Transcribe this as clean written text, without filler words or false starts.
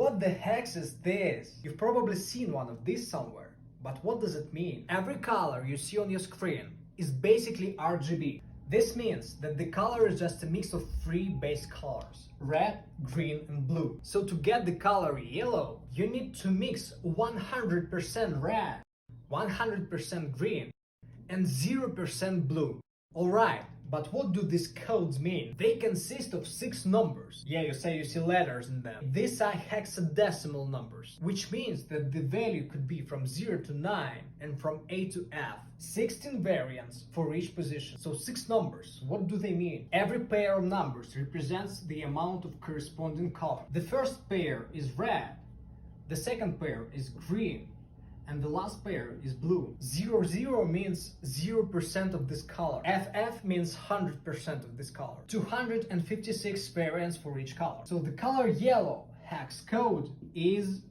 What the heck is this? You've probably seen one of these somewhere. But what does it mean? Every color you see on your screen is basically RGB. This means that the color is just a mix of three base colors: red, green, and blue. So to get the color yellow, you need to mix 100% red, 100% green, and 0% blue. Alright, but what do these codes mean? They consist of 6 numbers. Yeah, you say you see letters in them. These are hexadecimal numbers, which means that the value could be from 0 to 9 and from A to F. 16 variants for each position. So 6 numbers. What do they mean? Every pair of numbers represents the amount of corresponding color. The first pair is red, the second pair is green, and the last pair is blue. 00 means 0% of this color. FF means 100% of this color. 256 variants for each color. So the color yellow hex code is